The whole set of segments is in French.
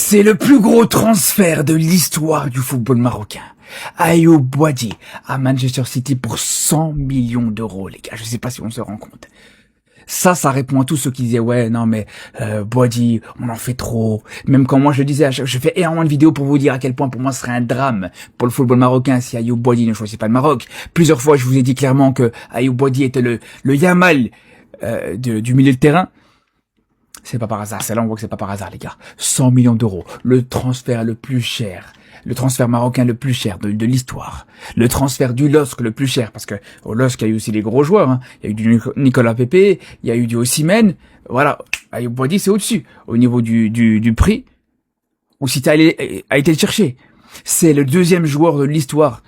C'est le plus gros transfert de l'histoire du football marocain. Ayoub Boadi à Manchester City pour 100 millions d'euros, les gars. Je sais pas si on se rend compte. Ça répond à tous ceux qui disaient ouais non mais Boadi on en fait trop. Même quand moi je disais, je fais énormément de vidéos pour vous dire à quel point pour moi ce serait un drame pour le football marocain si Ayoub Boadi ne choisit pas le Maroc. Plusieurs fois je vous ai dit clairement que Ayoub Boadi était le Yamal du milieu de terrain. C'est pas par hasard, c'est là on voit que c'est pas par hasard les gars. 100 millions d'euros, le transfert le plus cher, le transfert marocain le plus cher de l'histoire, le transfert du LOSC le plus cher, parce que au LOSC il y a eu aussi des gros joueurs, hein. Il y a eu du Nicolas Pepe, il y a eu du Osimhen, voilà, Ayoub Boadi c'est au-dessus, au niveau du prix, où City a été le chercher. C'est le deuxième joueur de l'histoire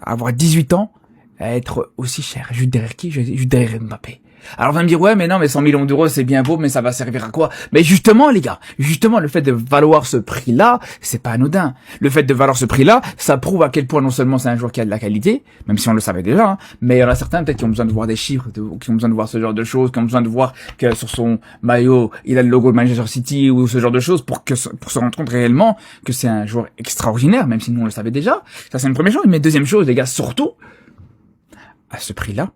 à avoir 18 ans, à être aussi cher, juste derrière qui? Juste derrière Mbappé. Alors on va me dire ouais mais non mais 100 millions d'euros c'est bien beau mais ça va servir à quoi? Mais justement les gars, justement le fait de valoir ce prix-là, c'est pas anodin. Le fait de valoir ce prix-là, ça prouve à quel point non seulement c'est un joueur qui a de la qualité, même si on le savait déjà, hein, mais il y en a certains peut-être qui ont besoin de voir des chiffres, qui ont besoin de voir ce genre de choses, qui ont besoin de voir que sur son maillot il a le logo de Manchester City ou ce genre de choses pour se rendre compte réellement que c'est un joueur extraordinaire, même si nous on le savait déjà. Ça c'est une première chose. Mais deuxième chose les gars, surtout à ce prix-là,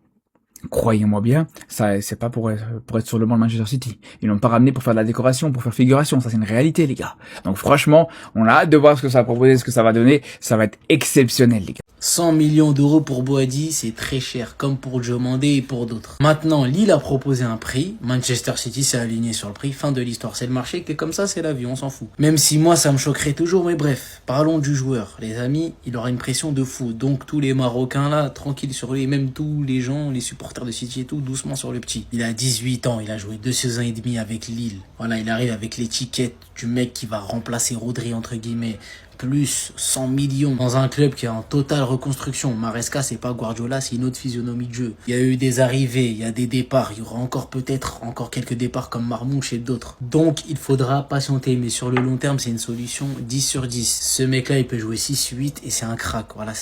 croyez-moi bien, ça c'est pas pour être sur le banc de Manchester City. Ils l'ont pas ramené pour faire de la décoration, pour faire figuration. Ça c'est une réalité les gars. Donc franchement, on a hâte de voir ce que ça va proposer, ce que ça va donner. Ça va être exceptionnel les gars. 100 millions d'euros pour Boadi, c'est très cher, comme pour Diomandé et pour d'autres. Maintenant, Lille a proposé un prix, Manchester City s'est aligné sur le prix, fin de l'histoire. C'est le marché qui est comme ça, c'est la vie, on s'en fout. Même si moi, ça me choquerait toujours, mais bref, parlons du joueur. Les amis, il aura une pression de fou. Donc tous les Marocains là, tranquilles sur lui, et même tous les gens, les supporters de City et tout, doucement sur le petit. Il a 18 ans, il a joué 2 saisons et demie avec Lille. Voilà, il arrive avec l'étiquette du mec qui va remplacer Rodri, entre guillemets. Plus 100 millions dans un club qui est en totale reconstruction. Maresca, c'est pas Guardiola, c'est une autre physionomie de jeu. Il y a eu des arrivées, il y a des départs. Il y aura peut-être quelques départs comme Marmouche et d'autres. Donc, il faudra patienter. Mais sur le long terme, c'est une solution 10 sur 10. Ce mec-là, il peut jouer 6-8 et c'est un crack. Voilà,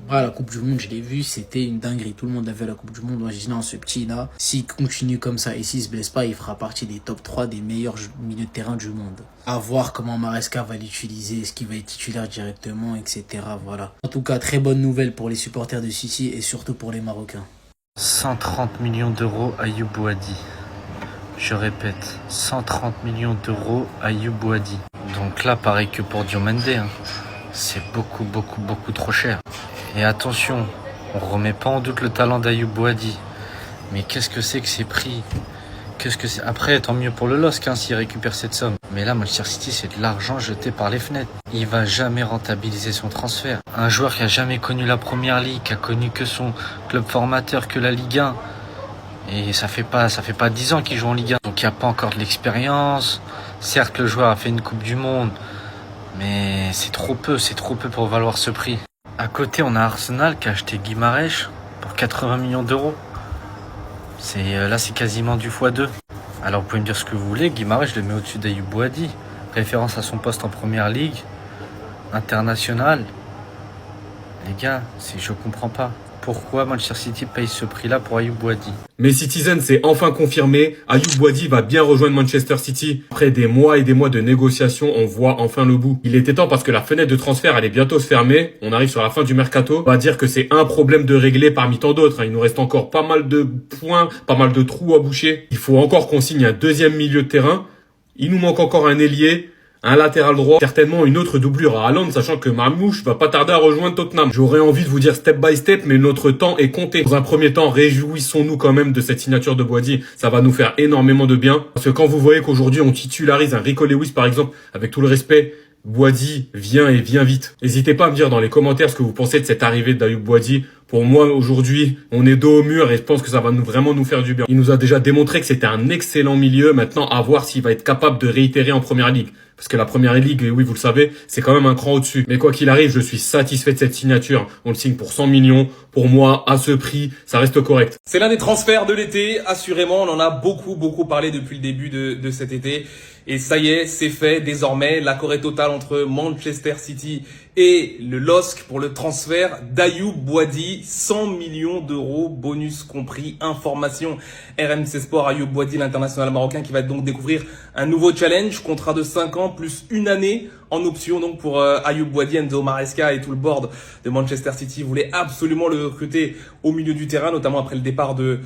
voilà, la Coupe du Monde, je l'ai vu, c'était une dinguerie. Tout le monde a vu la Coupe du Monde. Moi, j'ai dit non, ce petit-là, s'il continue comme ça et s'il se blesse pas, il fera partie des top 3 des meilleurs milieux de terrain du monde. À voir comment Maresca va l'utiliser, est-ce qu'il va être titulaire directement, etc. Voilà. En tout cas, très bonne nouvelle pour les supporters de City et surtout pour les Marocains. 130 millions d'euros Ayoub Boadi. Je répète, 130 millions d'euros Ayoub Boadi. Donc là, pareil que pour Diomandé, hein, c'est beaucoup trop cher. Et attention, on remet pas en doute le talent d'Ayoub Boadi. Mais qu'est-ce que c'est que ces prix ? Après, tant mieux pour le LOSC hein, s'il récupère cette somme. Mais là, Manchester City, c'est de l'argent jeté par les fenêtres. Il va jamais rentabiliser son transfert. Un joueur qui a jamais connu la Première Ligue, qui a connu que son club formateur, que la Ligue 1. Et ça fait pas 10 ans qu'il joue en Ligue 1. Donc il n'y a pas encore de l'expérience. Certes, le joueur a fait une Coupe du Monde. Mais c'est trop peu pour valoir ce prix. À côté, on a Arsenal qui a acheté Guimarães pour 80 millions d'euros. Là, c'est quasiment du x2. Alors, vous pouvez me dire ce que vous voulez. Guimarães, je le mets au-dessus d'Ayoub Boadi. Référence à son poste en Première Ligue. International. Les gars, je comprends pas. Pourquoi Manchester City paye ce prix-là pour Ayoub Boadi? Mais Citizen, c'est enfin confirmé. Ayoub Boadi va bien rejoindre Manchester City. Après des mois et des mois de négociations, on voit enfin le bout. Il était temps parce que la fenêtre de transfert allait bientôt se fermer. On arrive sur la fin du mercato. On va dire que c'est un problème de régler parmi tant d'autres. Il nous reste encore pas mal de points, pas mal de trous à boucher. Il faut encore qu'on signe un deuxième milieu de terrain. Il nous manque encore un ailier. Un latéral droit, certainement une autre doublure à Haaland, sachant que Marmouche va pas tarder à rejoindre Tottenham. J'aurais envie de vous dire step by step, mais notre temps est compté. Dans un premier temps, réjouissons-nous quand même de cette signature de Boadi. Ça va nous faire énormément de bien. Parce que quand vous voyez qu'aujourd'hui on titularise un Rico Lewis par exemple, avec tout le respect, Boadi vient et vient vite. N'hésitez pas à me dire dans les commentaires ce que vous pensez de cette arrivée d'Ayoub Boadi. Pour moi, aujourd'hui, on est dos au mur et je pense que ça va vraiment nous faire du bien. Il nous a déjà démontré que c'était un excellent milieu. Maintenant, à voir s'il va être capable de réitérer en Première Ligue. Parce que la Première Ligue, oui, vous le savez, c'est quand même un cran au-dessus. Mais quoi qu'il arrive, je suis satisfait de cette signature. On le signe pour 100 millions. Pour moi, à ce prix, ça reste correct. C'est l'un des transferts de l'été, assurément. On en a beaucoup parlé depuis le début de cet été. Et ça y est, c'est fait. Désormais, l'accord est total entre Manchester City et le LOSC pour le transfert d'Ayoub Boadi. 100 millions d'euros, bonus compris. Information RMC Sport. Ayoub Boadi, l'international marocain, qui va donc découvrir un nouveau challenge. Contrat de 5 ans plus 1 année en option donc pour Ayoub Boadi. Enzo Maresca et tout le board de Manchester City voulaient absolument le recruter au milieu du terrain, notamment après le départ de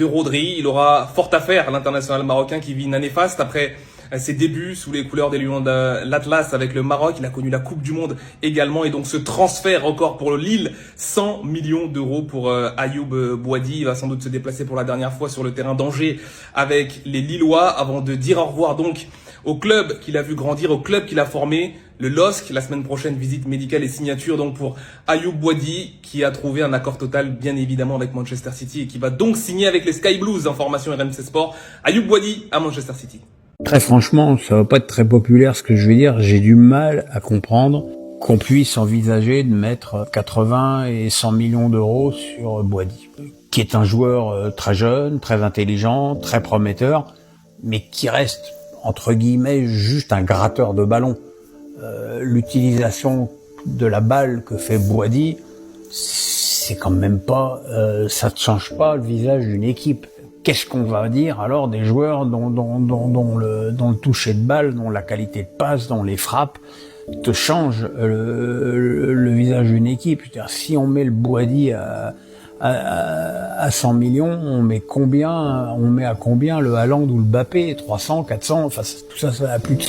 Rodri. Il aura fort à faire, l'international marocain, qui vit une année faste après ses débuts sous les couleurs des Lions de l'Atlas avec le Maroc. Il a connu la Coupe du Monde également, et donc ce transfert encore pour le Lille, 100 millions d'euros pour Ayoub Boadi. Il va sans doute se déplacer pour la dernière fois sur le terrain d'Angers avec les Lillois avant de dire au revoir donc au club qu'il a vu grandir, au club qu'il a formé, le LOSC. La semaine prochaine, visite médicale et signature donc pour Ayoub Boadi, qui a trouvé un accord total bien évidemment avec Manchester City et qui va donc signer avec les Sky Blues. Information RMC Sport. Ayoub Boadi à Manchester City. Très franchement, ça va pas être très populaire ce que je vais dire. J'ai du mal à comprendre qu'on puisse envisager de mettre 80 et 100 millions d'euros sur Boadi, qui est un joueur très jeune, très intelligent, très prometteur, mais qui reste, entre guillemets, juste un gratteur de ballon. L'utilisation de la balle que fait Boadi, c'est quand même pas, ça ne change pas le visage d'une équipe. Qu'est-ce qu'on va dire alors des joueurs dont le toucher de balle, dont la qualité de passe, dont les frappes te changent le visage d'une équipe? Si on met le Boadi à 100 millions, on met à combien le Haaland ou le Mbappé? 300, 400, enfin tout ça, ça a plus de